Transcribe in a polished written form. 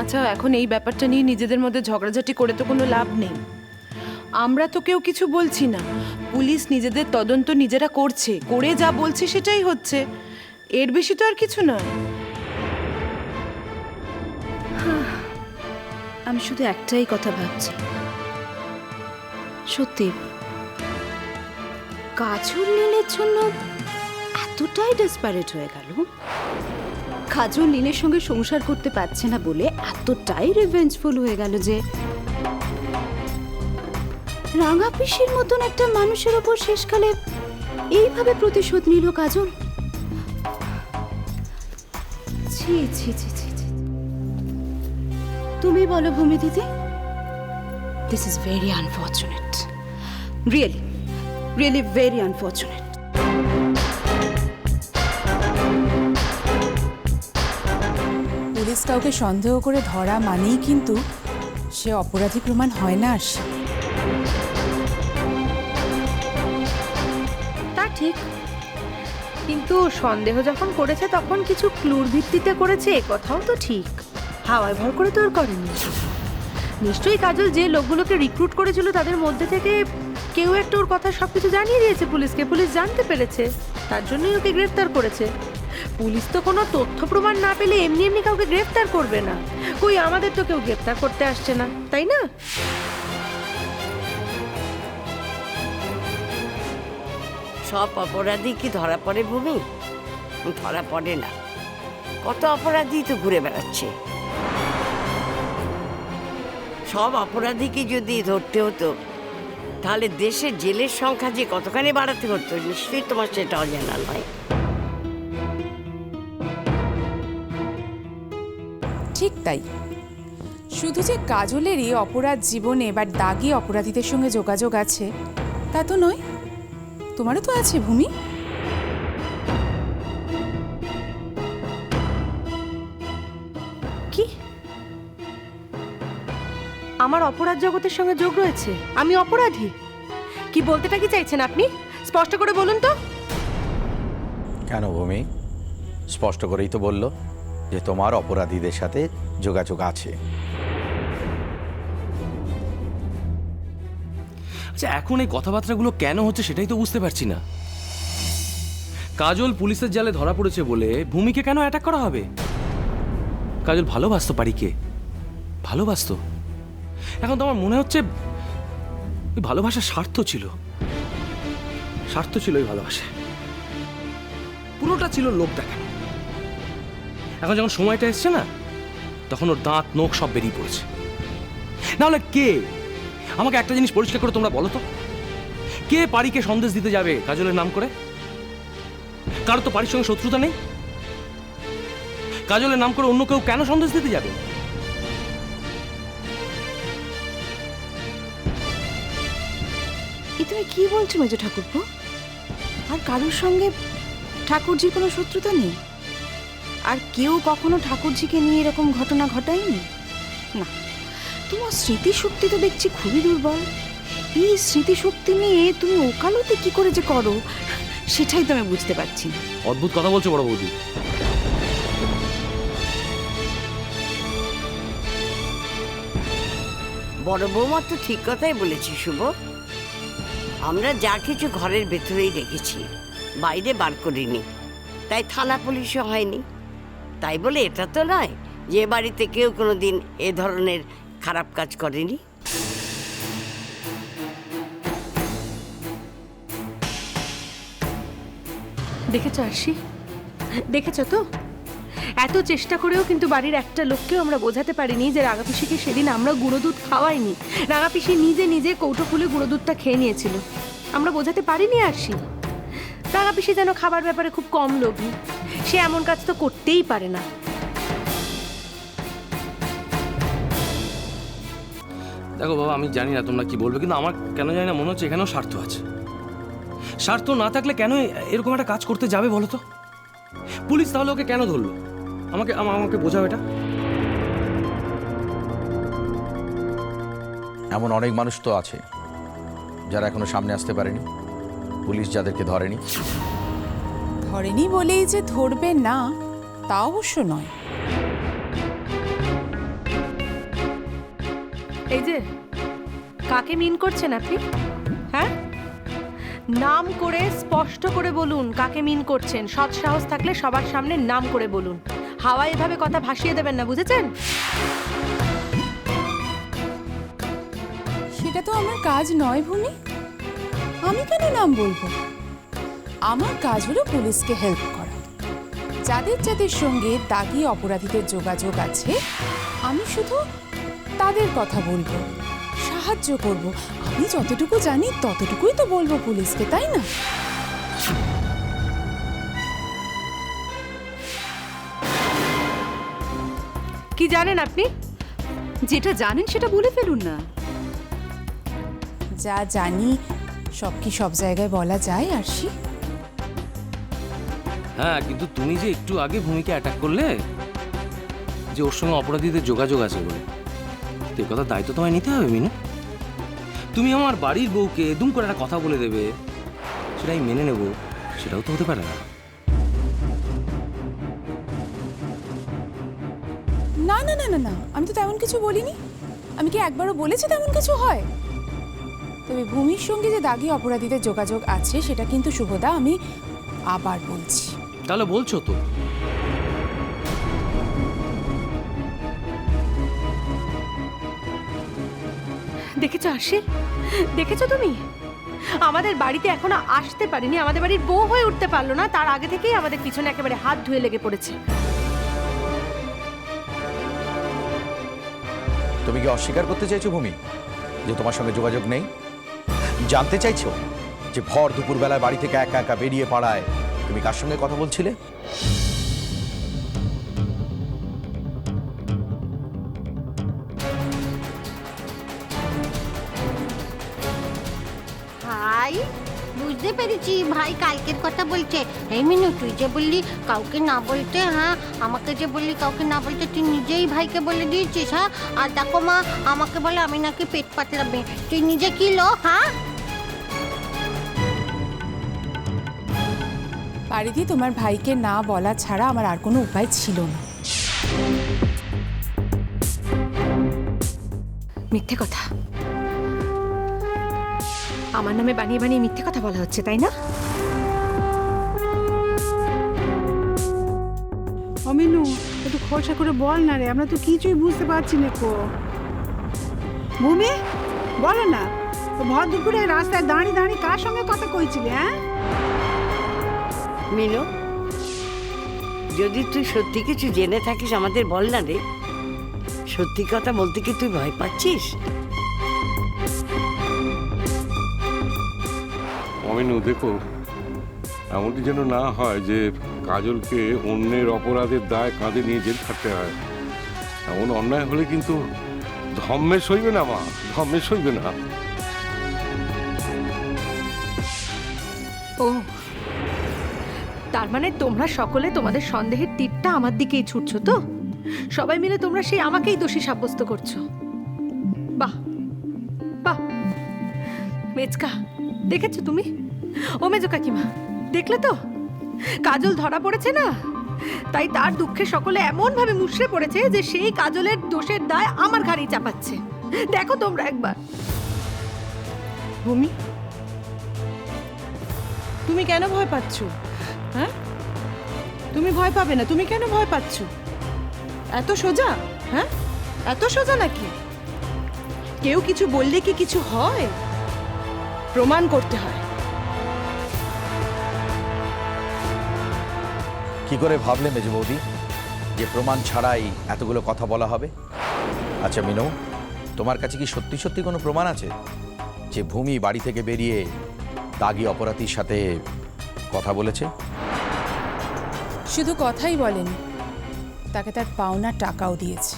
আচ্ছা, এখন এই ব্যাপারটা নিয়ে নিজেদের মধ্যে ঝগড়াঝাটি করে তো কোনো লাভ নেই। আমরা তো কেউ কিছু বলছি না, পুলিশ নিজেদের তদন্ত নিজেরা করছে, করে যা বলছে সেটাই হচ্ছে, এর বেশি তো আর কিছু নয়। আমি শুধু একটাই কথা ভাবছি, সত্যি কাজল নীলের জন্য এতটাই ডেসপারেট হয়ে গেল, কাজল নীলের সঙ্গে সংসার করতে পারছে না বলে এতটাই রিভেঞ্জফুল হয়ে গেল যে রাঙা পিসির মতন একটা মানুষের ওপর শেষকালে এইভাবে প্রতিশোধ নিল কাজল। ছি ছি ছি ছি ছি। তুমি বলো ভূমি দিদি, this is very unfortunate, really really very unfortunate. Police কাউকে সন্দেহ করে ধরা মানেই কিন্তু সে অপরাধী প্রমাণ হয় না। আর তা ঠিক, কিন্তু সন্দেহ যখন করেছে তখন কিছু ক্লুর ভিত্তিতে করেছে, এ কথাও তো ঠিক। হাওয়ায় ভর করে তো আর করেনি। নিশ্চয়ই কাজল যে লোকগুলোকে রিক্রুট করেছিল তাদের মধ্যে থেকে কেউ একটা ওর কথা সবকিছু জানিয়ে দিয়েছে পুলিশকে, পুলিশ জানতে পেরেছে, তার জন্যই ওকে গ্রেফতার করেছে। পুলিশ তো কোনো তথ্য প্রমাণ না পেলে এমনি এমনি কাউকে গ্রেফতার করবে না। কই, আমাদের তো কেউ গ্রেফতার করতে আসছে না, তাই না? সব অপরাধী কি ধরা পড়ে ভূমি? ধরা পড়ে না, কত অপরাধী তো ঘুরে বেড়াচ্ছে। সব অপরাধীকে যদি ধরতে হতো তাহলে দেশে জেলের সংখ্যা যে কতখানি বাড়াতে হতো, নিশ্চয়ই তোমার সেটা অজানা নয়। ঠিক তাই, শুধু যে কাজলেরই অপরাধ জীবনে বা দাগি অপরাধীদের সঙ্গে যোগাযোগ আছে তা তো নয়, তোমারও তো আছে ভূমি। কি আমার অপরাধ জগতের সঙ্গে যোগ রয়েছে? আমি অপরাধী? কি বলতেটা কি চাইছেন আপনি? স্পষ্ট করে বলুন তো। কেন ভূমি? স্পষ্ট করেই তো বলল যে তোমার অপরাধীদের সাথে যোগাযোগ আছে। আচ্ছা, এখন এই কথাবার্তাগুলো কেন হচ্ছে সেটাই তো বুঝতে পারছি না। কাজল পুলিশের জালে ধরা পড়েছে বলে ভূমিকে কেন অ্যাটাক করা হবে? কাজল ভালোবাসতো পারিকে, ভালোবাসতো। এখন তো আমার মনে হচ্ছে ওই ভালোবাসার স্বার্থ ছিল, স্বার্থ ছিল ওই ভালোবাসা, পুরোটা ছিল লোক দেখানো। এখন যখন সময়টা এসছে না, তখন ওর দাঁত নোখ সব বেরিয়ে পড়েছে। নাহলে কে, আমাকে একটা জিনিস পরিষ্কার করে তোমরা বলো তো, কে পারিকে সন্দেশ দিতে যাবে কাজলের নাম করে? কারো তো পারির সঙ্গে শত্রুতা নেই, কাজলের নাম করে অন্য কেউ কেন সন্দেশ দিতে যাবে? এ তুমি কি বলছো মেজো ঠাকুরপো? আর কারোর সঙ্গে ঠাকুরজির কোনো শত্রুতা নেই? আর কেউ কখনো ঠাকুরজিকে নিয়ে এরকম ঘটনা ঘটায়নি? না, তোমার স্মৃতিশক্তি তো দেখছি খুবই দুর্বল। এই স্মৃতিশক্তি নিয়ে তুমি ওকালতি কি করে যে করো সেটাই তো আমি বুঝতে পারছি না। অদ্ভুত কথা বলছো বড় বৌদি। বড় বৌমা তো ঠিক কথাই বলেছি শুভ। আমরা যা কিছু ঘরের ভেতরেই রেখেছি, বাইরে বার করিনি, তাই থানা পুলিশও হয়নি। তাই বলে এটা তো নয় যে বাড়িতে কেউ কোনোদিন এ ধরনের খারাপ কাজ করেনি। দেখেছ আরশি, দেখেছ তো, এত চেষ্টা করেও কিন্তু বাড়ির একটা লোককেও আমরা বোঝাতে পারিনি যে রাঙা পিসিকে সেদিন আমরা গুঁড়ো দুধ খাওয়াইনি। রাঙা পিসি নিজে নিজে কৌটো খুলে গুঁড়ো দুধটা খেয়ে নিয়েছিল, আমরা বোঝাতে পারিনি আরশি। রাঙা পিসি যেন খাবার ব্যাপারে খুব কম লোভী, সে এমন কাজ তো করতেই পারে না। দেখো বাবা, আমি জানি না তোমরা কি বলবে, কিন্তু আমার কেন জানি না মনে হচ্ছে এখানেও স্বার্থ আছে। স্বার্থ না থাকলে কেন এরকম একটা কাজ করতে যাবে বলো তো? পুলিশ তাহলে ওকে কেন ধরলো? আমাকে বোঝাও এটা। এমন অনেক মানুষ তো আছে যারা এখনো সামনে আসতে পারেনি, পুলিশ যাদেরকে ধরেনি। ধরেনি বলেই যে ধরবে না তা অবশ্য নয়। এই যে কাকে মিন করছেন আপনি? হ্যাঁ, নাম করে স্পষ্ট করে বলুন কাকে মিন করছেন। সৎ সাহস থাকলে সবার সামনে নাম করে বলুন। হাওয়া এভাবে কথা ভাসিয়ে দেবেন না, বুঝেছেন? সেটা তো আমার কাজ নয় ভূমি। আমি কেন নাম বলবো? আমার কাজ হলো পুলিশকে হেল্প করা। যাদের যাদের সঙ্গে দাগি অপরাধীদের যোগাযোগ আছে আমি শুধু তাদের কথা বলবো, সাহায্য করব। আমি যতটুকু জানি ততটুকুই তো বলবো পুলিশকে, তাই না? কি জানেন আপনি? যেটা জানেন সেটা বলে ফেলুন না। যা জানি সব কি সব জায়গায় বলা যায় আরশি? হ্যাঁ, কিন্তু তুমি যে একটু আগে ভূমিকে অ্যাটাক করলে যে ওর সঙ্গে অপরাধীদের যোগাযোগ আছে বলে, তো এই কথার দায়িত্ব তোমায় নিতে হবে মিনু। তুমি আমার বাড়ির বউকে দুম করে একটা কথা বলে দেবে, সেটা আমি মেনে নেব, সেটাও তো হতে পারে না। না না না না না, আমি তো তেমন কিছু বলিনি। আমি কি একবারও বলেছি তেমন কিছু হয়? তবে ভূমির সঙ্গে যে দাগি অপরাধীদের যোগাযোগ আছে সেটা কিন্তু শুভদা আমি আবার বলছি। তাহলে বলছো তো? দেখেছো আশি? দেখেছো তুমি? আমাদের বাড়িতে এখনো আসতে পারিনি, আমাদের বাড়ির বউ হয়ে উঠতে পারলো না, তার আগে থেকেই আমাদের পিছনে একেবারে হাত ধুয়ে লেগে পড়েছে। তুমি কি অস্বীকার করতে চাইছো ভূমি যে তোমার সঙ্গে যোগাযোগ নেই? জানতে চাইছো যে ভর দুপুরবেলায় বাড়ি থেকে একা একা বেরিয়ে পাড়ায় তুমি কার সঙ্গে কথা বলছিলে? ভাই, বুঝতে পেরেছি ভাই কালকের কথা বলছে। এই মিনু, তুই যে বললি কাউকে না বলতে, হ্যাঁ আমাকে যে বললি কাউকে না বলতে, তুই নিজেই ভাইকে বলে দিয়েছিস। হ্যাঁ, আর দেখো মা আমাকে বলে আমি নাকি পেট পাতলা মেয়ে। তুই নিজে কি লো? হ্যাঁ, পারিদি, তোমার ভাইকে না বলা ছাড়া আমার আর কোনো উপায় ছিল না। মিথ্যে কথা আমার নামে বানিয়ে বানিয়ে মিথ্যে কথা বলা হচ্ছে, তাই না? অমিনু, একটু খোলসা করে বল না রে, আমরা তো কিছুই বুঝতে পারছি না কো। ভূমি, বলো না, ভর দুপুরে রাস্তায় দাঁড়িয়ে দাঁড়িয়ে কার সঙ্গে কথা কইছিলি? হ্যাঁ মিনু, যদি তুই সত্যি কিছু জেনে থাকিস আমাদের বল না রে। সত্যি কথা বলতে কি তুই ভয় পাচ্ছিস? অমিনু, দেখো, এমনটি যেন না হয় যে কাজলকে অন্যের অপরাধের দায় কাঁধে নিয়ে জেল খাটতে হয়। এমন অন্যায় হলে কিন্তু ধম্মে সইবে না মা, ধম্মে সইবে না। ও, তার মানে তোমরা সকলে তোমাদের সন্দেহের তীরটা আমার দিকেই ছুটছো তো? সবাই মিলে তোমরা সেই আমাকেই দোষী সাব্যস্ত করছো। বাহ বাহ। মেজকা, দেখেছো তুমি? ও মেজো কাকিমা, দেখলে তো কাজল ধরা পড়েছে না? তাই তার দুঃখে সকলে এমন ভাবে মুষড়ে পড়েছে যে সেই কাজলের দোষের দায় আমার ঘাড়েই চাপাচ্ছে। দেখো তোমরা একবার। ভূমি, তুমি কেন ভয় পাচ্ছ? হ্যাঁ, তুমি ভয় পাবে না। তুমি কেন ভয় পাচ্ছ? এত সোজা? হ্যাঁ, এত সোজা নাকি? কেউ কিছু বললে কি কিছু হয়? প্রমাণ করতে হয়। কি করে ভাবলে মেজ বৌদি যে প্রমাণ ছাড়াই এতগুলো কথা বলা হবে? আচ্ছা মিনু, তোমার কাছে কি সত্যি সত্যি কোনো প্রমাণ আছে যে ভূমি বাড়ি থেকে বেরিয়ে দাগি অপরাধীর সাথে কথা বলেছে? শুধু কথাই বলেনি, তাকে তার পাওনা টাকাও দিয়েছে।